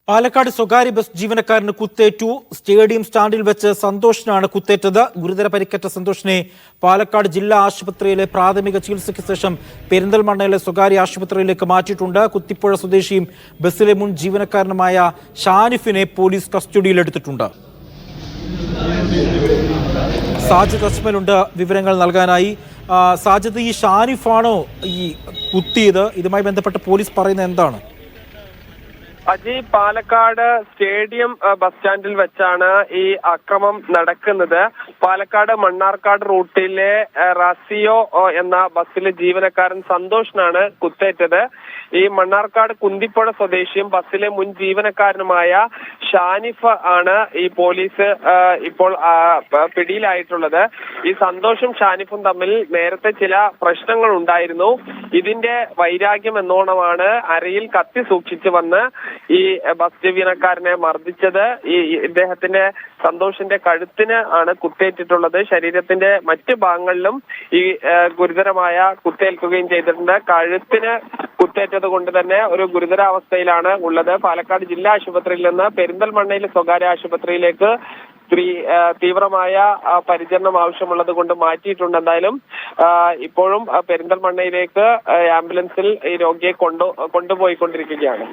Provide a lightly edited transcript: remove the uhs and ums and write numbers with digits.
പാലക്കാട് സ്വകാര്യ ബസ് ജീവനക്കാരന് കുത്തേറ്റു. സ്റ്റേഡിയം സ്റ്റാൻഡിൽ വെച്ച് സന്തോഷിനാണ് കുത്തേറ്റത്. ഗുരുതര പരിക്കേറ്റ സന്തോഷിനെ പാലക്കാട് ജില്ലാ ആശുപത്രിയിലെ പ്രാഥമിക ചികിത്സയ്ക്ക് ശേഷം പെരിന്തൽമണ്ണയിലെ സ്വകാര്യ ആശുപത്രിയിലേക്ക് മാറ്റിയിട്ടുണ്ട്. കുത്തിപ്പുഴ സ്വദേശിയും ബസ്സിലെ മുൻ ജീവനക്കാരനുമായ ഷാനിഫിനെ പോലീസ് കസ്റ്റഡിയിലെടുത്തിട്ടുണ്ട്. സാജിദ് അജ്മലുണ്ട് വിവരങ്ങൾ നൽകാനായി. സാജിദ്, ഈ ഷാനിഫാണോ ഈ കുത്തിയത്? ഇതുമായി ബന്ധപ്പെട്ട് പോലീസ് പറയുന്നത് എന്താണ്? അജി, പാലക്കാട് സ്റ്റേഡിയം ബസ് സ്റ്റാൻഡിൽ വെച്ചാണ് ഈ അക്രമം നടക്കുന്നത്. പാലക്കാട് മണ്ണാർക്കാട് റൂട്ടിലെ റസിയോ എന്ന ബസ്സിലെ ജീവനക്കാരൻ സന്തോഷിനാണ് കുത്തേറ്റത്. ഈ മണ്ണാർക്കാട് കുന്തിപ്പുഴ സ്വദേശിയും ബസ്സിലെ മുൻ ജീവനക്കാരനുമായ ഷാനിഫ് ആണ് ഈ പോലീസ് ഇപ്പോൾ പിടിയിലായിട്ടുള്ളത്. ഈ സന്തോഷും ഷാനിഫും തമ്മിൽ നേരത്തെ ചില പ്രശ്നങ്ങൾ ഉണ്ടായിരുന്നു. ഇതിന്റെ വൈരാഗ്യം എന്നോണമാണ് അരയിൽ കത്തി സൂക്ഷിച്ചു വന്ന് ഈ ബസ് ജീവനക്കാരനെ മർദ്ദിച്ചത്. ഈ ഇദ്ദേഹത്തിന്റെ സന്തോഷിന്റെ കഴുത്തിന് ആണ് കുത്തേറ്റിട്ടുള്ളത്. ശരീരത്തിന്റെ മറ്റ് ഭാഗങ്ങളിലും ഈ ഗുരുതരമായ കുത്തേൽക്കുകയും ചെയ്തിട്ടുണ്ട്. കഴുത്തിന് കുത്തേറ്റത് കൊണ്ട് തന്നെ ഒരു ഗുരുതരാവസ്ഥയിലാണ് ഉള്ളത്. പാലക്കാട് ജില്ലാ ആശുപത്രിയിൽ നിന്ന് പെരിന്തൽമണ്ണയിലെ സ്വകാര്യ ആശുപത്രിയിലേക്ക് തീവ്രമായ പരിചരണം ആവശ്യമുള്ളത് കൊണ്ട് മാറ്റിയിട്ടുണ്ട്. എന്തായാലും ഇപ്പോഴും പെരിന്തൽമണ്ണയിലേക്ക് ആംബുലൻസിൽ ഈ രോഗിയെ കൊണ്ടുപോയിക്കൊണ്ടിരിക്കുകയാണ്.